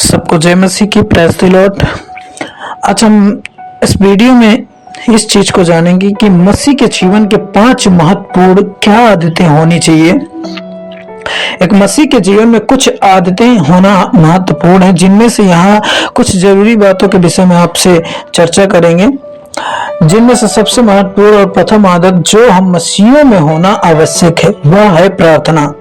सबको जय मसीह की प्रेज द लॉर्ड। आज हम इस वीडियो में इस चीज को जानेंगे कि मसीह के जीवन के 5 महत्वपूर्ण क्या आदतें होनी चाहिए। एक मसीह के जीवन में कुछ आदतें होना महत्वपूर्ण है, जिनमें से यहाँ कुछ जरूरी बातों के विषय में आपसे चर्चा करेंगे। जिनमें से सबसे महत्वपूर्ण और प्रथम आदत जो हम मसीहों में होना आवश्यक है वह है प्रार्थना।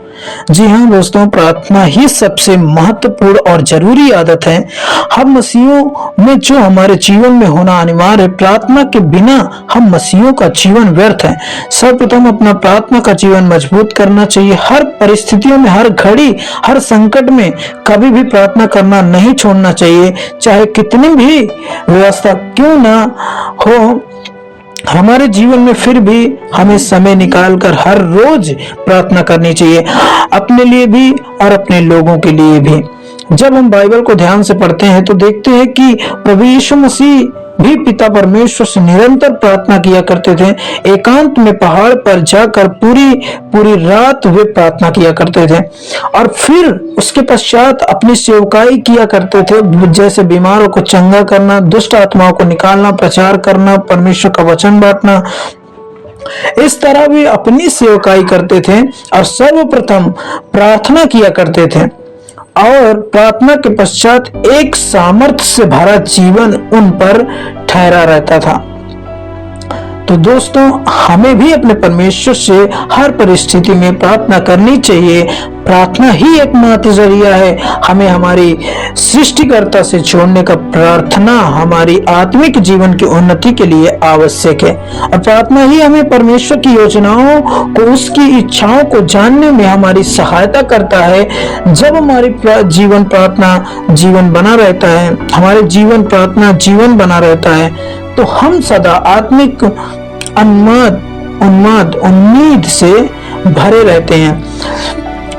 जी हाँ दोस्तों, प्रार्थना ही सबसे महत्वपूर्ण और जरूरी आदत है। हम मसीहों में जो हमारे जीवन में होना अनिवार्य है। प्रार्थना के बिना हम मसीहों का जीवन व्यर्थ है। सर्वप्रथम अपना प्रार्थना का जीवन मजबूत करना चाहिए। हर परिस्थितियों में, हर घड़ी, हर संकट में कभी भी प्रार्थना करना नहीं छोड़ना चाहिए, चाहे कितनी भी व्यवस्था क्यों ना हो हमारे जीवन में। फिर भी हमें समय निकालकर हर रोज प्रार्थना करनी चाहिए, अपने लिए भी और अपने लोगों के लिए भी। जब हम बाइबल को ध्यान से पढ़ते हैं तो देखते हैं कि प्रभु यीशु मसीह भी पिता परमेश्वर से निरंतर प्रार्थना किया करते थे। एकांत में पहाड़ पर जाकर पूरी रात वे प्रार्थना किया करते थे और फिर उसके पश्चात अपनी सेवकाई किया करते थे, जैसे बीमारों को चंगा करना, दुष्ट आत्माओं को निकालना, प्रचार करना, परमेश्वर का वचन बांटना। इस तरह वे अपनी सेवकाई करते थे और सर्वप्रथम प्रार्थना किया करते थे और प्रार्थना के पश्चात एक सामर्थ्य से भरा जीवन उन पर ठहरा रहता था। तो दोस्तों, हमें भी अपने परमेश्वर से हर परिस्थिति में प्रार्थना करनी चाहिए। प्रार्थना ही एकमात्र जरिया है हमें हमारी सृष्टिकर्ता से जोड़ने का। प्रार्थना हमारी आत्मिक जीवन की उन्नति के लिए आवश्यक है और प्रार्थना ही हमें परमेश्वर की योजनाओं को, उसकी इच्छाओं को जानने में हमारी सहायता करता है। जब हमारी जीवन प्रार्थना जीवन बना रहता है, हमारे जीवन प्रार्थना जीवन बना रहता है, तो हम सदा आत्मिक उम्मीद से भरे रहते हैं,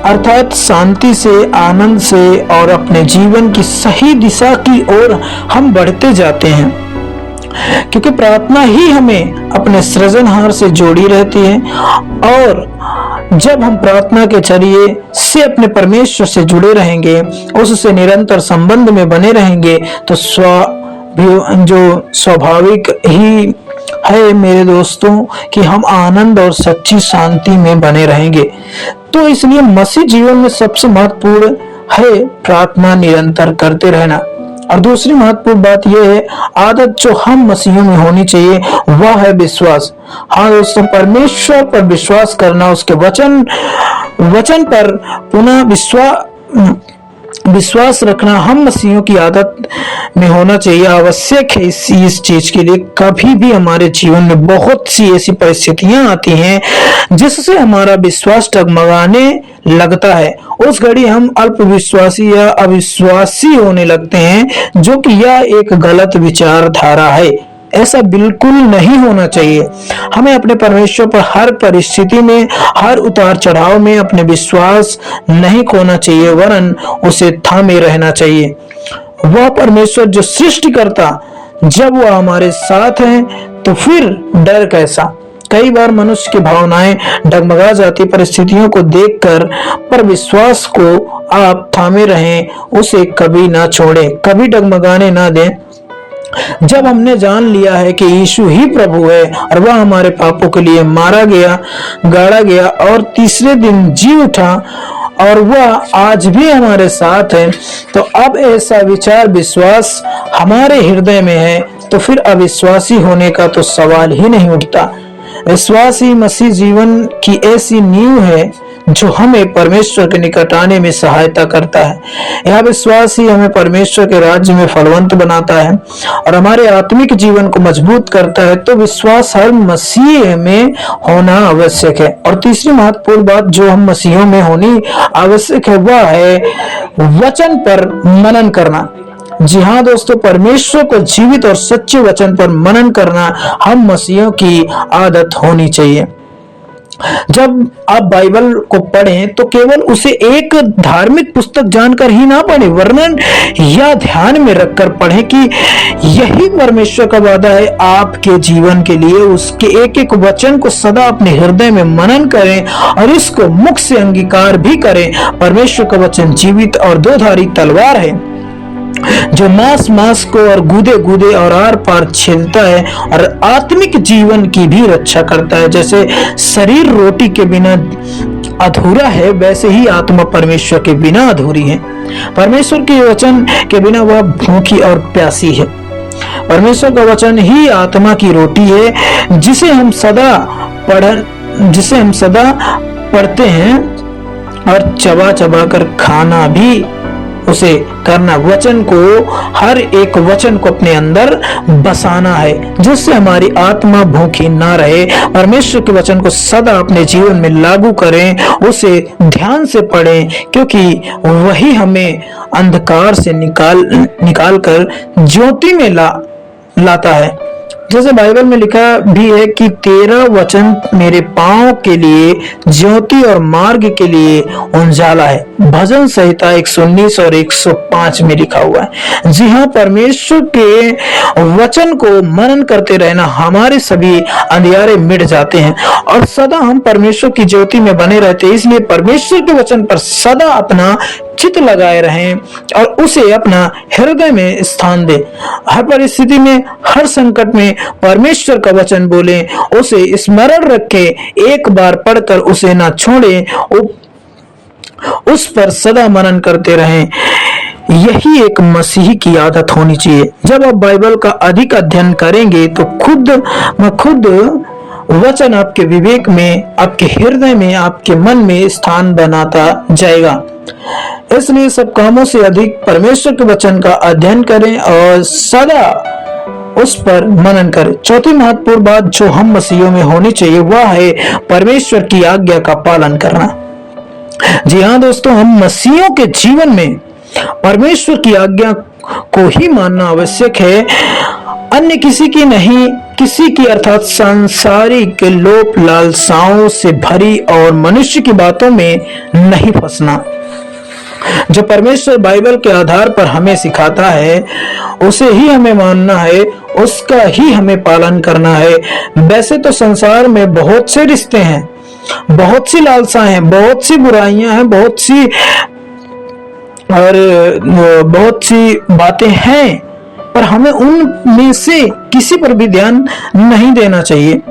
अर्थात शांति से, आनंद से और अपने जीवन की सही दिशा की ओर हम बढ़ते जाते हैं, क्योंकि प्रार्थना ही हमें अपने सृजनहार से जोड़ी रहती है। और जब हम प्रार्थना के जरिए से अपने परमेश्वर से जुड़े रहेंगे, उससे निरंतर संबंध में बने रहेंगे, तो जो स्वाभाविक ही है मेरे दोस्तों कि हम आनंद और सच्ची शांति में बने रहेंगे। तो इसलिए मसीह जीवन में सबसे महत्वपूर्ण है प्रार्थना निरंतर करते रहना। और दूसरी महत्वपूर्ण बात यह है, आदत जो हम मसीहों में होनी चाहिए वह है विश्वास। हाँ दोस्तों, परमेश्वर पर विश्वास करना, उसके वचन पर पुनः विश्वास रखना हम मसीहों की आदत में होना चाहिए, आवश्यक है। इस चीज के लिए कभी भी हमारे जीवन में बहुत सी ऐसी परिस्थितियां आती हैं जिससे हमारा विश्वास डगमगाने लगता है। उस घड़ी हम अल्पविश्वासी या अविश्वासी होने लगते हैं, जो कि यह एक गलत विचारधारा है। ऐसा बिल्कुल नहीं होना चाहिए। हमें अपने परमेश्वर पर हर परिस्थिति में, हर उतार चढ़ाव में अपने विश्वास नहीं खोना चाहिए, वरन उसे थामे रहना चाहिए। वह परमेश्वर जो सृष्टि करता, जब वह हमारे साथ है तो फिर डर कैसा। कई बार मनुष्य की भावनाएं डगमगा जाती परिस्थितियों को देखकर, पर विश्वास को आप थामे रहें, उसे कभी ना छोड़ें, कभी डगमगाने ना दें। जब हमने जान लिया है कि यीशु ही प्रभु है और वह हमारे पापों के लिए मारा गया, गाड़ा गया और तीसरे दिन जी उठा और वह आज भी हमारे साथ है, तो अब ऐसा विचार विश्वास हमारे हृदय में है, तो फिर अविश्वासी होने का तो सवाल ही नहीं उठता। विश्वास ही मसीह जीवन की ऐसी नींव है जो हमें परमेश्वर के निकट आने में सहायता करता है। यह विश्वास ही हमें परमेश्वर के राज्य में फलवंत बनाता है और हमारे आत्मिक जीवन को मजबूत करता है। तो विश्वास हर मसीह में होना आवश्यक है। और तीसरी महत्वपूर्ण बात जो हम मसीहों में होनी आवश्यक है वह है वचन पर मनन करना। जी हाँ दोस्तों, परमेश्वर को जीवित और सच्चे वचन पर मनन करना हम मसीहों की आदत होनी चाहिए। जब आप बाइबल को पढ़ें तो केवल उसे एक धार्मिक पुस्तक जानकर ही ना पढ़ें, वरन यह ध्यान में रखकर पढ़ें कि यही परमेश्वर का वादा है आपके जीवन के लिए। उसके एक एक वचन को सदा अपने हृदय में मनन करें और इसको मुख से अंगीकार भी करें। परमेश्वर का वचन जीवित और दोधारी तलवार है। जो मांस मांस को और गूदे गूदे और आर पार छेलता है और आत्मिक जीवन की भी रक्षा करता है। जैसे शरीर रोटी के बिना अधूरा है, वैसे ही आत्मा परमेश्वर के बिना अधूरी है। परमेश्वर के वचन के बिना वह भूखी और प्यासी है। परमेश्वर का वचन ही आत्मा की रोटी है, जिसे हम सदा पढ़ते हैं और चबा चबा कर खाना भी उसे करना। वचन को, हर एक वचन को अपने अंदर बसाना है, जिससे हमारी आत्मा भूखी ना रहे। परमेश्वर के वचन को सदा अपने जीवन में लागू करें, उसे ध्यान से पढ़ें, क्योंकि वही हमें अंधकार से निकाल कर ज्योति में लाता है। जैसे बाइबल में लिखा भी है कि तेरा वचन मेरे पांव के लिए ज्योति और मार्ग के लिए उजाला है। भजन संहिता 119 और 105 में लिखा हुआ है। जी हाँ, परमेश्वर के वचन को मनन करते रहना, हमारे सभी अंधियारे मिट जाते हैं और सदा हम परमेश्वर की ज्योति में बने रहते हैं। इसलिए परमेश्वर के वचन पर सदा अपना चित्त लगाए रहें और उसे अपना हृदय में स्थान दें। हर परिस्थिति में, हर संकट में परमेश्वर का वचन बोलें, उसे स्मरण रखें, एक बार पढ़कर उसे ना छोड़ें, उस पर सदा मनन करते रहें। यही एक मसीही की आदत होनी चाहिए। जब आप बाइबल का अधिक अध्ययन करेंगे तो खुद वचन आपके विवेक में, आपके हृदय में, आपके मन में स्थान बनाता जाएगा। इसलिए सब कामों से अधिक परमेश्वर के वचन का अध्ययन करें और सदा उस पर मनन करें। चौथी महत्वपूर्ण बात जो हम मसीहियों में होनी चाहिए वह है परमेश्वर की आज्ञा का पालन करना। जी हाँ दोस्तों, हम मसीहियों के जीवन में परमेश्वर की आज्ञा को ही मानना आवश्यक है, अन्य किसी की नहीं। किसी की अर्थात सांसारिक लोभ लालसाओं से भरी और मनुष्य की बातों में नहीं फंसना। जो परमेश्वर बाइबल के आधार पर हमें सिखाता है उसे ही हमें मानना है, उसका ही हमें पालन करना है। वैसे तो संसार में बहुत से रिश्ते हैं, बहुत सी लालसाएं हैं, बहुत सी बुराइयां हैं, बहुत सी बातें हैं, पर हमें उनमें से किसी पर भी ध्यान नहीं देना चाहिए।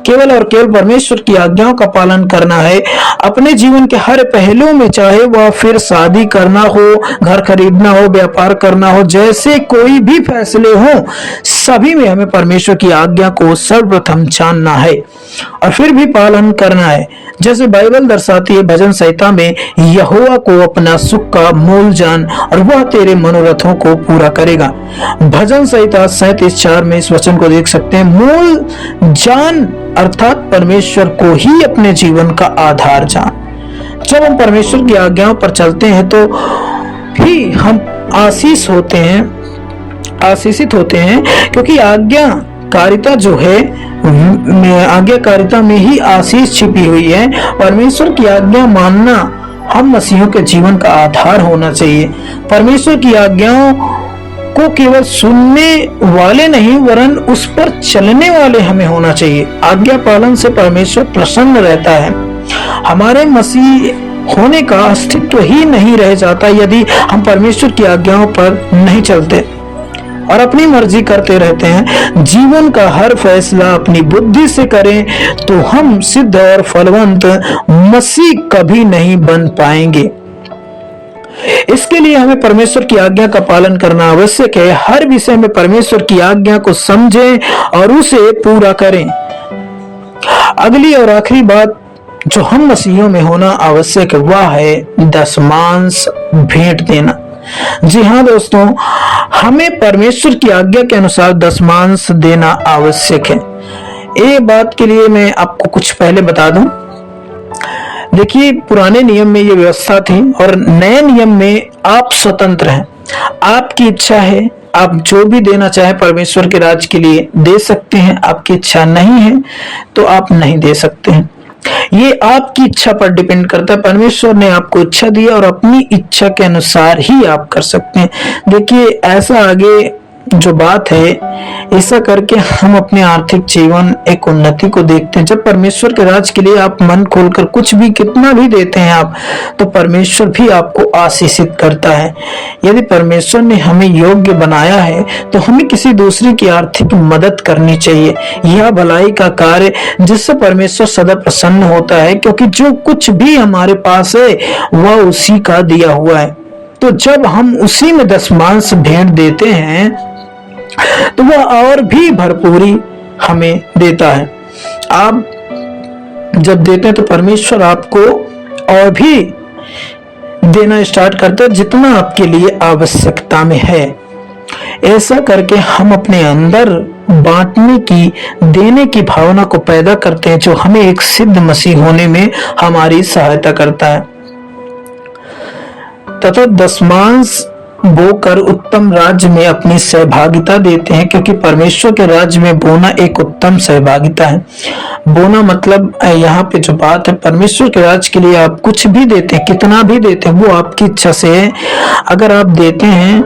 केवल और केवल परमेश्वर की आज्ञाओं का पालन करना है अपने जीवन के हर पहलू में, चाहे वह फिर शादी करना हो, घर खरीदना हो, व्यापार करना हो, जैसे कोई भी फैसले हो, सभी में हमें परमेश्वर की आज्ञा को सर्वप्रथम जानना है और फिर भी पालन करना है। जैसे बाइबल दर्शाती है भजन संहिता में, यहोवा को अपना सुख का मूल जान और वह तेरे मनोरथों को पूरा करेगा। भजन संहिता 37:4 में इस वचन को देख सकते हैं। मूल जान अर्थात परमेश्वर को ही अपने जीवन का आधार जान। जब हम परमेश्वर की आज्ञाओं पर चलते हैं तो ही हम आशीषित होते हैं, क्योंकि आज्ञाकारिता जो है, आज्ञाकारिता में ही आशीष छिपी हुई है। परमेश्वर की आज्ञा मानना हम मसीहों के जीवन का आधार होना चाहिए। परमेश्वर की आज्ञाओं को केवल सुनने वाले नहीं वरन उस पर चलने वाले हमें होना चाहिए। आज्ञा पालन से परमेश्वर प्रसन्न रहता है। हमारे मसीह होने का अस्तित्व ही नहीं रह जाता यदि हम परमेश्वर की आज्ञाओं पर नहीं चलते और अपनी मर्जी करते रहते हैं। जीवन का हर फैसला अपनी बुद्धि से करें तो हम सिद्ध और फलवंत मसीह कभी नहीं बन पाएंगे। इसके लिए हमें परमेश्वर की आज्ञा का पालन करना आवश्यक है। हर विषय में परमेश्वर की आज्ञा को समझें और उसे पूरा करें। अगली और आखिरी बात जो हम मसीहियों में होना आवश्यक है वह है दशमांश भेंट देना। जी हाँ दोस्तों, हमें परमेश्वर की आज्ञा के अनुसार दशमांश देना आवश्यक है। ये बात के लिए मैं आपको कुछ पहले बता दूं। देखिए, पुराने नियम में ये व्यवस्था थी और नए नियम में आप स्वतंत्र हैं। आपकी इच्छा है, आप जो भी देना चाहे परमेश्वर के राज के लिए दे सकते हैं। आपकी इच्छा नहीं है तो आप नहीं दे सकते हैं। ये आपकी इच्छा पर डिपेंड करता है। परमेश्वर ने आपको इच्छा दी और अपनी इच्छा के अनुसार ही आप कर सकते हैं। देखिए, ऐसा आगे जो बात है, ऐसा करके हम अपने आर्थिक जीवन एक उन्नति को देखते हैं। जब परमेश्वर के राज के लिए आप मन खोलकर कुछ भी कितना भी देते हैं आप, तो परमेश्वर भी आपको आशीषित करता है। यदि परमेश्वर ने हमें योग्य बनाया है तो हमें किसी दूसरे की आर्थिक मदद करनी चाहिए। यह भलाई का कार्य जिससे परमेश्वर सदा प्रसन्न होता है, क्योंकि जो कुछ भी हमारे पास है वह उसी का दिया हुआ है। तो जब हम उसी में दशमांश भेंट देते हैं तो वह और भी भरपूरी हमें देता है। आप जब देते हैं तो परमेश्वर आपको और भी देना स्टार्ट करता है, जितना आपके लिए आवश्यकता में है। ऐसा करके हम अपने अंदर बांटने की, देने की भावना को पैदा करते हैं, जो हमें एक सिद्ध मसीह होने में हमारी सहायता करता है। तथा दशमांश बोकर उत्तम राज्य में अपनी सहभागिता देते हैं, क्योंकि परमेश्वर के राज्य में बोना एक उत्तम सहभागिता है। बोना मतलब यहाँ पे जो बात है, परमेश्वर के राज्य के लिए आप कुछ भी देते हैं, कितना भी देते हैं, वो आपकी इच्छा से है। अगर आप देते हैं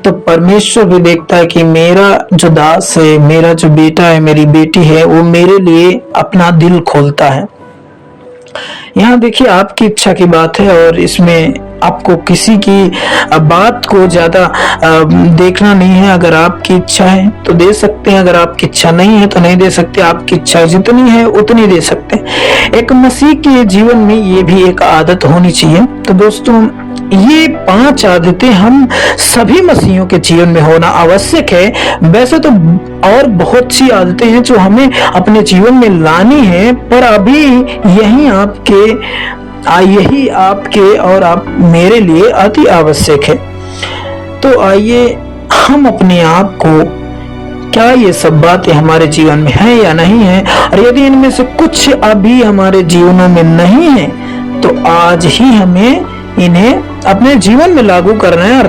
तो परमेश्वर भी देखता है कि मेरा जो दास है, मेरा जो बेटा है, मेरी बेटी है, वो मेरे लिए अपना दिल खोलता है। यहाँ देखिए, आपकी इच्छा की बात है और इसमें आपको किसी की बात को ज्यादा देखना नहीं है। अगर आपकी इच्छा है तो दे सकते हैं, अगर आपकी इच्छा नहीं है तो नहीं दे सकते। आपकी इच्छा जितनी है उतनी दे सकते हैं। एक मसीह के जीवन में ये भी एक आदत होनी चाहिए। तो दोस्तों, ये 5 आदतें हम सभी मसीहियों के जीवन में होना आवश्यक है। वैसे तो और बहुत सी आदतें हैं जो हमें अपने जीवन में लानी है, पर अभी यही आपके और आप मेरे लिए अति आवश्यक है। तो आइए हम अपने आप को, क्या ये सब बातें हमारे जीवन में है या नहीं है, और यदि इनमें से कुछ अभी हमारे जीवनों में नहीं है तो आज ही हमें इन्हें अपने जीवन में लागू करना है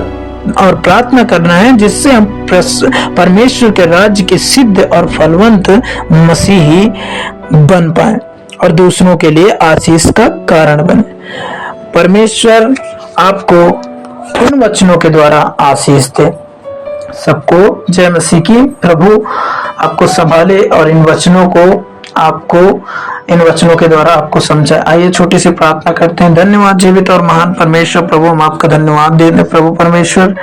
और प्रार्थना करना है, जिससे हम परमेश्वर के राज्य के सिद्ध और फलवंत मसीही बन पाए और दूसरों के लिए आशीष का कारण बने। परमेश्वर आपको इन वचनों के द्वारा आशीष दे। सबको जय मसीह की। प्रभु आपको संभाले और इन वचनों के द्वारा आपको समझाए। आइए छोटी सी प्रार्थना करते हैं। धन्यवाद जीवित और महान परमेश्वर, प्रभु हम आपका धन्यवाद देते हैं। प्रभु परमेश्वर,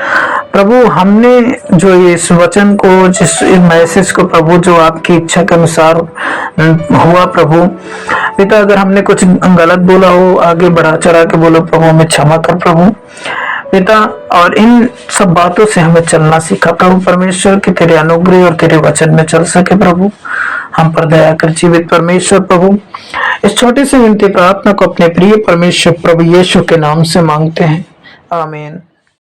प्रभु हमने जो इस वचन को, जिस मैसेज को प्रभु जो आपकी इच्छा के अनुसार हुआ प्रभु पिता, अगर हमने कुछ गलत बोला हो, आगे बढ़ा चढ़ा के बोलो प्रभु, हमें क्षमा कर प्रभु पिता, और इन सब बातों से हमें चलना सीखा प्रभु परमेश्वर, कि तेरे अनुग्रह और तेरे वचन में चल सके प्रभु। हम पर दया कर जीवित परमेश्वर प्रभु, इस छोटी सी विनती प्रार्थना को अपने प्रिय परमेश्वर प्रभु यीशु के नाम से मांगते हैं, आमीन।